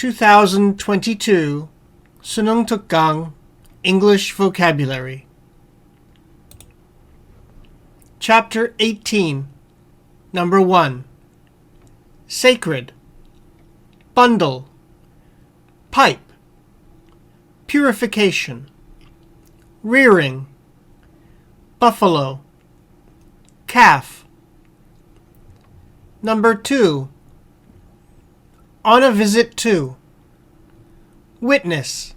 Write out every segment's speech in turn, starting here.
2022 수능특강 English Vocabulary. Chapter 18, Number 1. Sacred, bundle, pipe, purification, rearing, buffalo, calf. Number 2. On a visit to, witness,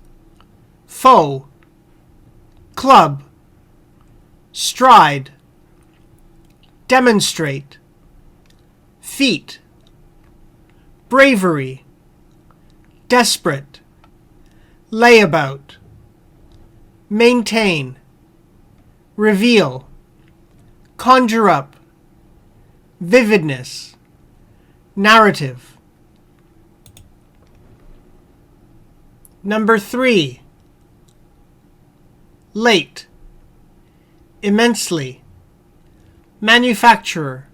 foe, club, stride, demonstrate, feat, bravery, desperate, layabout, maintain, reveal, conjure up, vividness, narrative. Number 3. Late, immensely, manufacturer,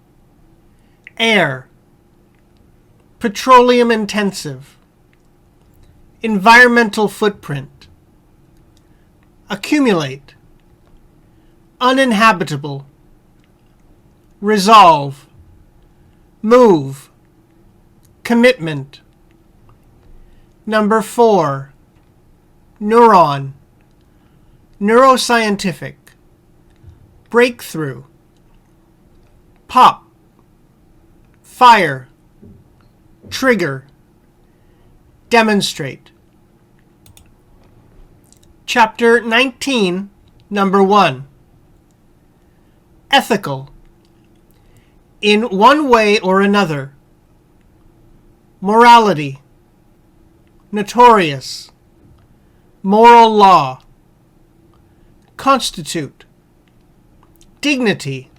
air, petroleum intensive, environmental footprint, accumulate, uninhabitable, resolve, move, commitment. Number 4. Neuron, neuroscientific, breakthrough, pop, fire, trigger, demonstrate. Chapter 19, Number 1. Ethical, in one way or another, morality, notorious, moral law, constitute, dignity,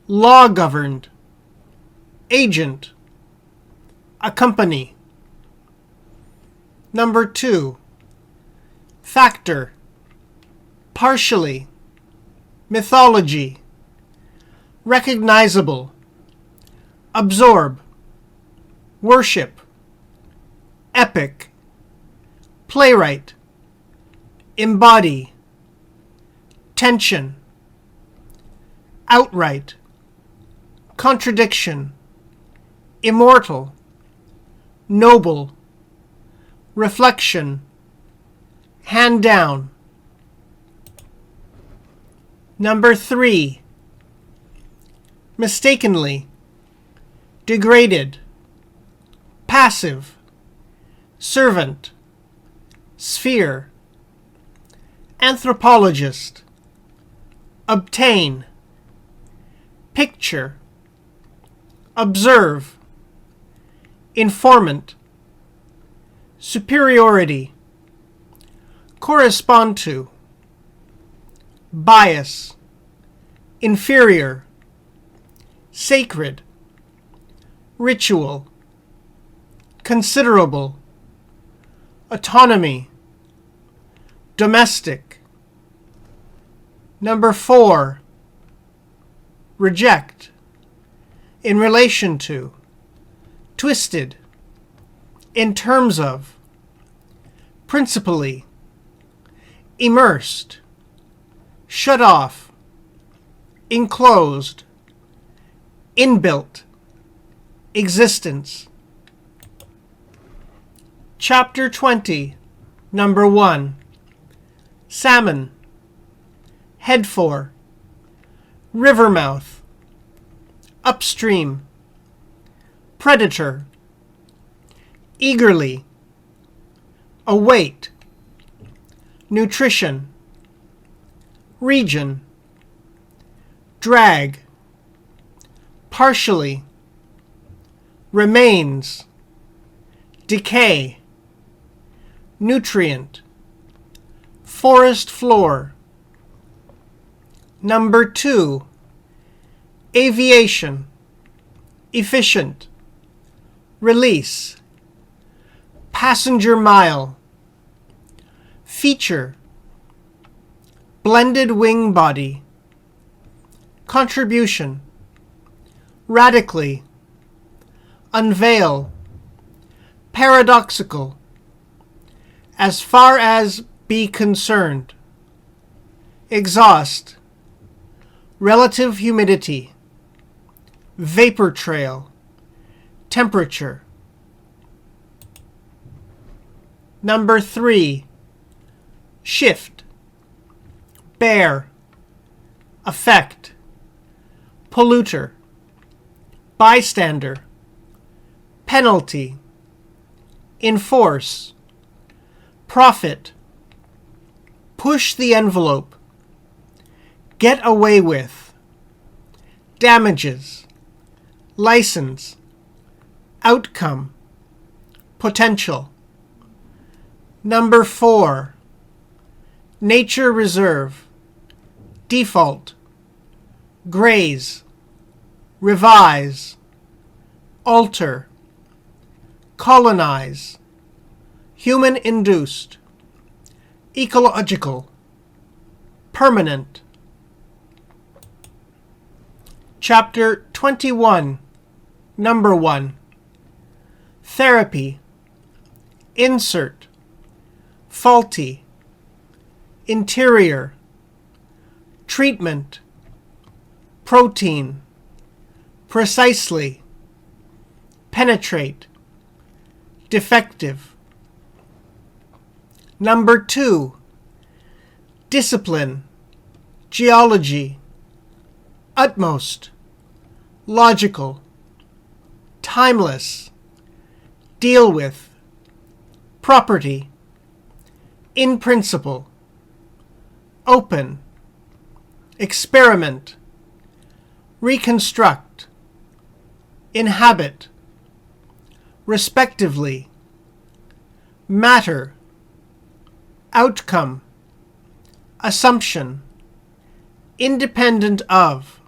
law-governed, agent, accompany. Number 2. Factor, partially, mythology, recognizable, absorb, worship, epic, playwright, embody, tension, outright, contradiction, immortal, noble, reflection, hand down. Number 3. Mistakenly, degraded, passive, servant, sphere, anthropologist, obtain, picture, observe, informant, superiority, correspond to, bias, inferior, sacred, ritual, considerable, autonomy, domestic. Number 4. Reject, in relation to, twisted, in terms of, principally, immersed, shut off, enclosed, inbuilt, existence. Chapter 20, Number 1. Salmon, head for, river mouth, upstream, predator, eagerly, await, nutrition, region, drag, partially, remains, decay, nutrient, forest floor. Number 2. Aviation, efficient, release, passenger mile, feature, blended wing body, contribution, radically, unveil, paradoxical, as far as be concerned, exhaust, relative humidity, vapor trail, temperature. Number 3, shift, bear, effect, polluter, bystander, penalty, enforce, profit, push the envelope, get away with, damages, license, outcome, potential. Number 4, nature reserve, default, graze, revise, alter, colonize, human-induced, ecological, permanent. Chapter 21, Number 1, therapy, insert, faulty, interior, treatment, protein, precisely, penetrate, defective. Number 2, discipline, geology, utmost, logical, timeless, deal with, property, in principle, open, experiment, reconstruct, inhabit, respectively, matter, outcome, assumption, independent of,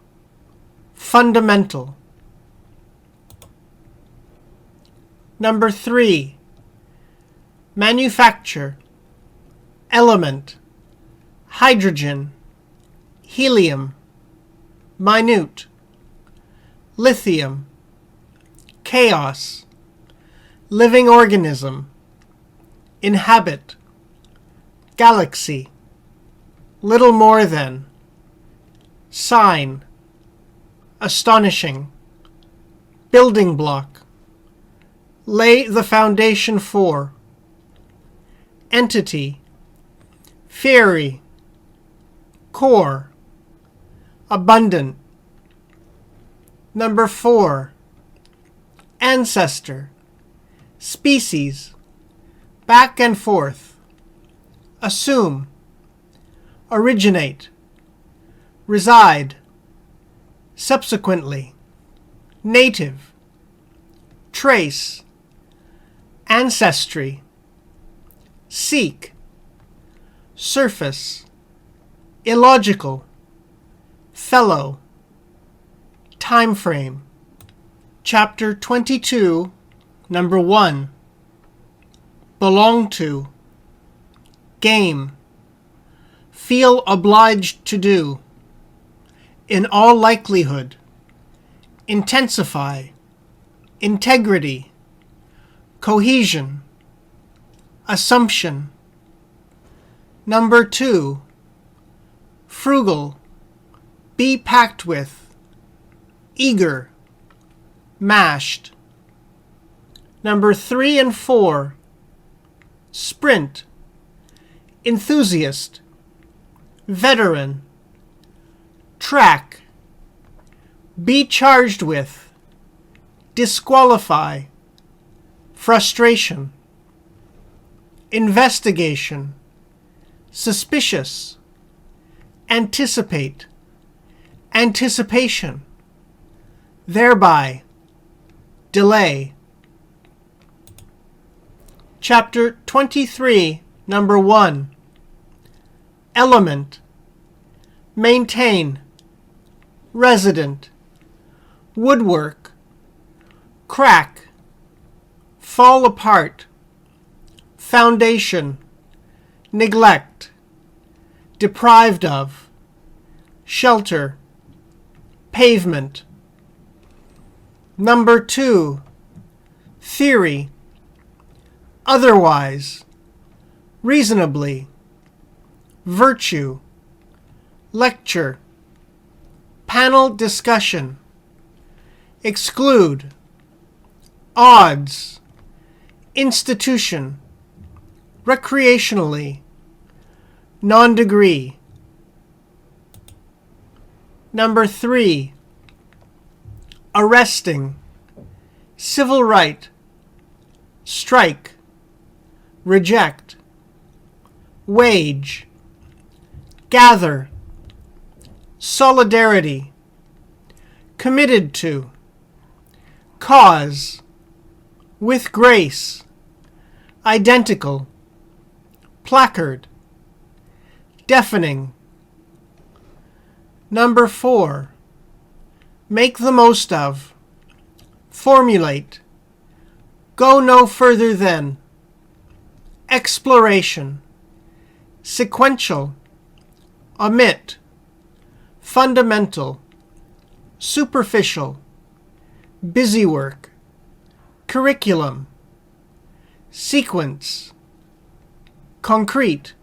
fundamental. Number 3, manufacture, element, hydrogen, helium, minute, lithium, chaos, living organism, inhabit, galaxy, little more than, sign, astonishing, building block, lay the foundation for, entity, fairy, core, abundant. Number 4, ancestor, species, back and forth, assume, originate, reside, subsequently, native, trace, ancestry, seek, surface, illogical, fellow, time frame. Chapter 22, Number 1, belong to, game, feel obliged to do, in all likelihood, intensify, integrity, cohesion, assumption. Number 2, frugal, be packed with, eager, mashed. Number 3 and 4, sprint, enthusiast, veteran, track, be charged with, disqualify, frustration, investigation, suspicious, anticipate, anticipation, thereby, delay. Chapter 23, Number 1, element, maintain, resident, woodwork, crack, fall apart, foundation, neglect, deprived of, shelter, pavement. Number 2, theory, otherwise, reasonably, virtue, lecture, panel discussion, exclude, odds, institution, recreationally, non-degree. Number 3, arresting, civil right, strike, reject, wage, gather, solidarity, committed to, cause, with grace, identical, placard, deafening. Number 4, make the most of, formulate, go no further than, exploration, sequential, omit, fundamental, superficial, busywork, curriculum, sequence, concrete,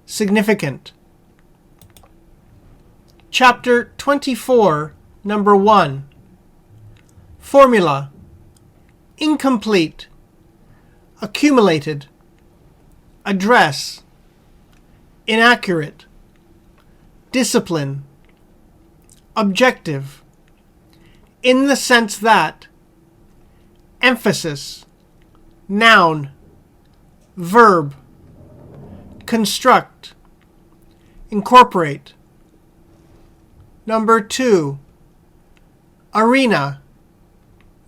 significant. Chapter 24, number 1. Formula, incomplete, accumulated, address, inaccurate, discipline, objective, in the sense that, emphasis, noun, verb, construct, incorporate. Number 2, arena,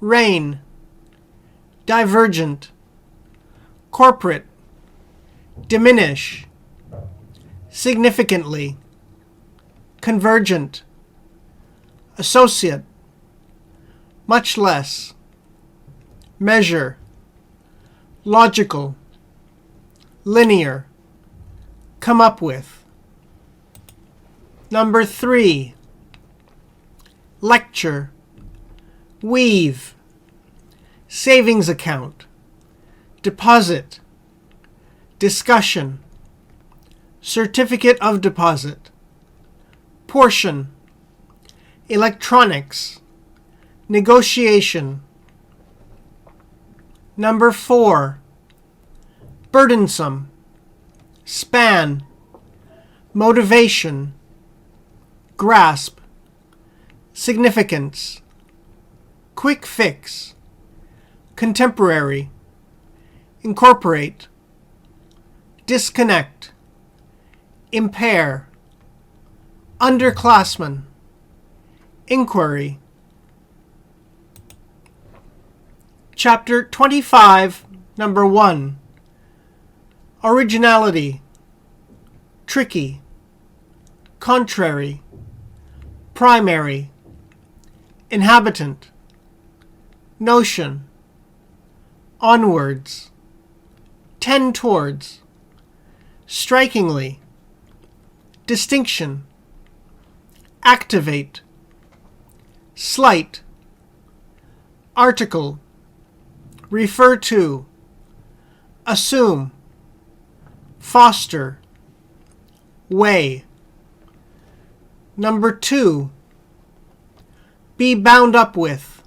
reign, divergent, corporate, diminish, significantly, convergent, associate, much less, measure, logical, linear, come up with. Number 3, lecture, weave, savings account, deposit, discussion, certificate of deposit, portion, electronics, negotiation. Number 4, burdensome, span, motivation, grasp, significance, quick fix, contemporary, incorporate, disconnect, impair, underclassmen, inquiry. Chapter 25, number 1. Originality, tricky, contrary, primary, inhabitant, notion, onwards, tend towards, strikingly, distinction, activate, slight, article, refer to, assume, foster, way. Number 2, be bound up with,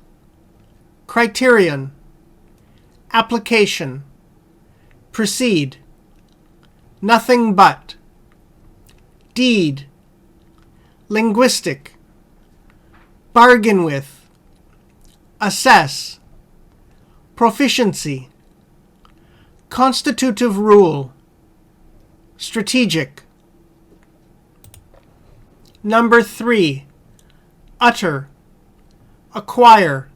criterion, application, proceed, nothing but, deed, linguistic, bargain with, assess, proficiency, constitutive rule, strategic. Number 3, utter, acquire,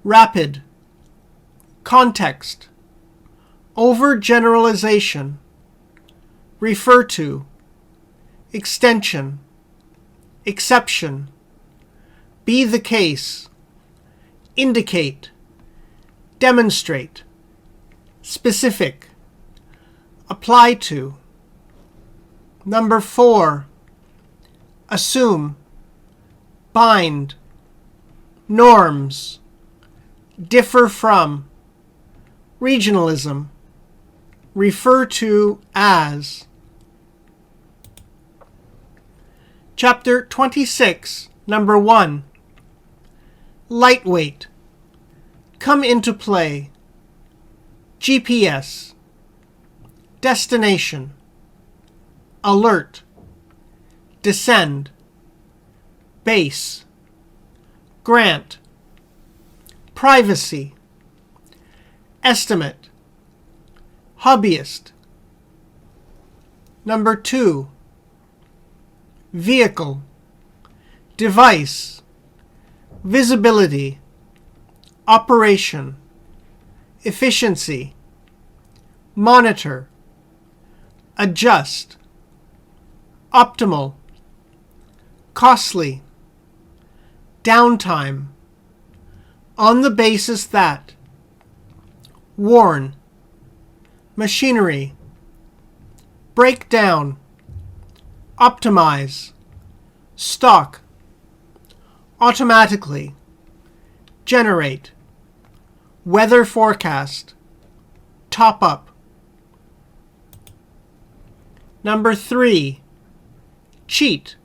rapid, context, overgeneralization, refer to, extension, exception, be the case, indicate, demonstrate, specific, apply to. Number 4, assume, bind, norms, differ from, regionalism, refer to as. Chapter 26, number 1. Lightweight, come into play. GPS, destination. Alert, descend. Base, grant. Privacy, estimate. Hobbyist. Number 2. Vehicle, device, visibility, operation, efficiency, monitor, adjust, optimal, costly, downtime, on the basis that, warn, machinery, break down, optimize, stock, automatically, generate, weather forecast, top up. Number 3. Cheat,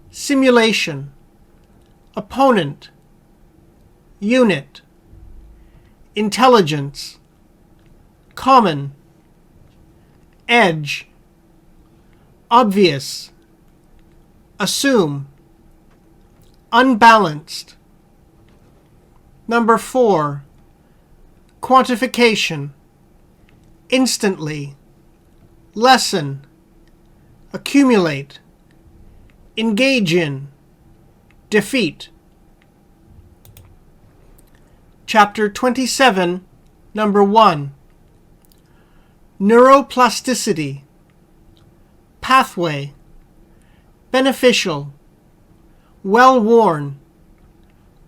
simulation, opponent, unit, intelligence, common, edge, obvious, assume, unbalanced. Number 4. Quantification, instantly, lessen, accumulate, engage in, defeat. Chapter 27, number 1. Neuroplasticity, pathway, beneficial, well-worn,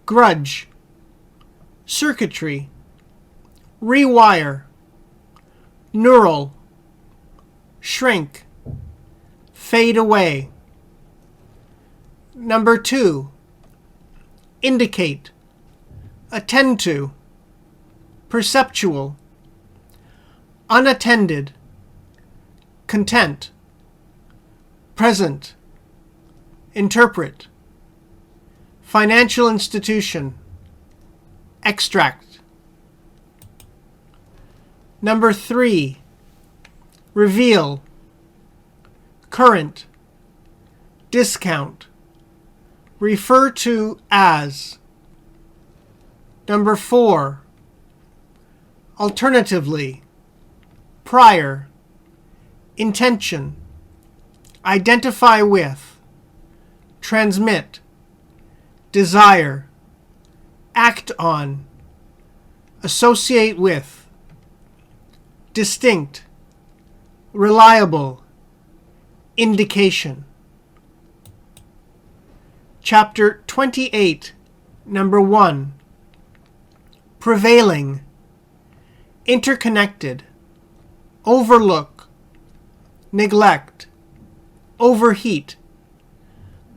grudge, circuitry, rewire, neural, shrink, fade away. Number 2. Indicate, attend to, perceptual, unattended, content, present, interpret, financial institution, extract. Number 3. Reveal, current, discount, refer to as. Number 4. Alternatively, prior, intention, identify with, transmit, desire, act on, associate with, distinct, reliable, indication. Chapter 28, number 1. Prevailing, interconnected, overlook, neglect, overheat,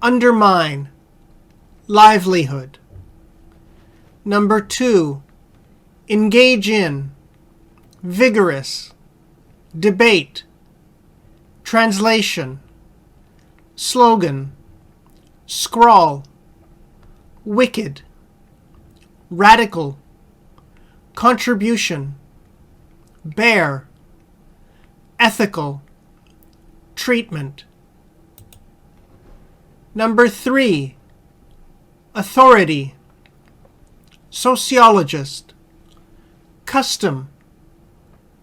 undermine, livelihood. Number 2. Engage in, vigorous, debate, translation, slogan, scrawl, wicked, radical, contribution, bear, ethical, treatment. Number 3. Authority, sociologist, custom,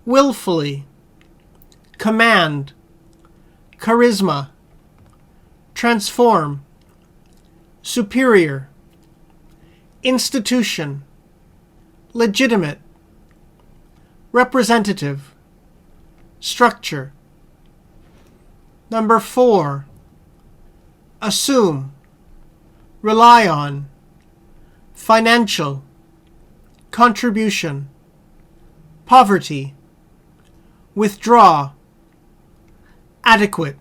willfully, command, charisma, transform, superior, institution, legitimate, representative, structure. Number 4. Assume, rely on, financial, contribution, poverty, withdraw, adequate.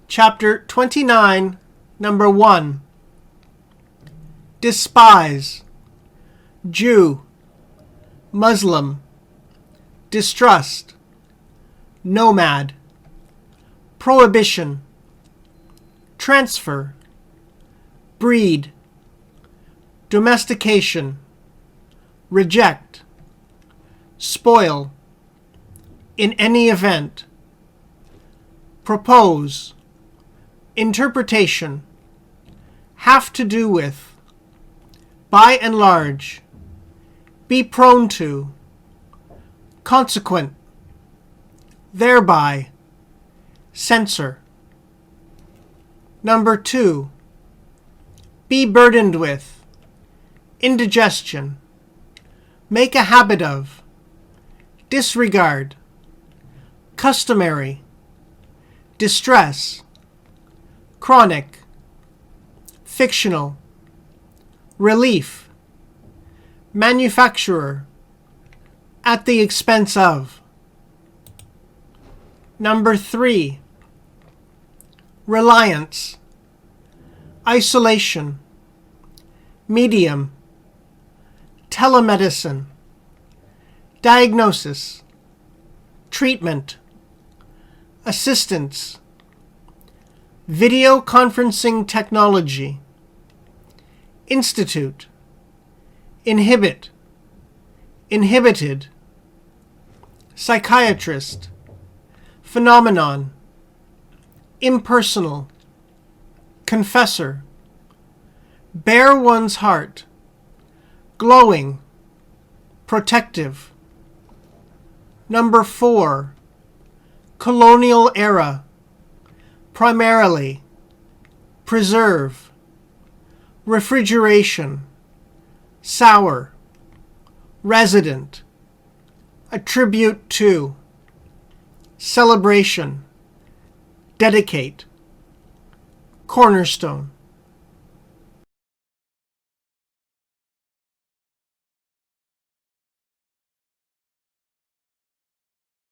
Chapter 29, number 1. Despise, Jew, Muslim, distrust, nomad, prohibition, transfer, breed, domestication, reject, spoil, in any event, propose, interpretation, have to do with, by and large, be prone to, consequent, thereby, censor. Number 2, be burdened with, indigestion, make a habit of, disregard, customary, distress, chronic, fictional, relief, manufacturer, at the expense of. Number 3, reliance, isolation, medium, telemedicine, diagnosis, treatment, assistance, video conferencing technology, institute, inhibit, inhibited, psychiatrist, phenomenon, impersonal, confessor, bare one's heart, glowing, protective. Number 4, colonial era, primarily, preserve, refrigeration, sour, resident, attribute to, celebration, dedicate, cornerstone.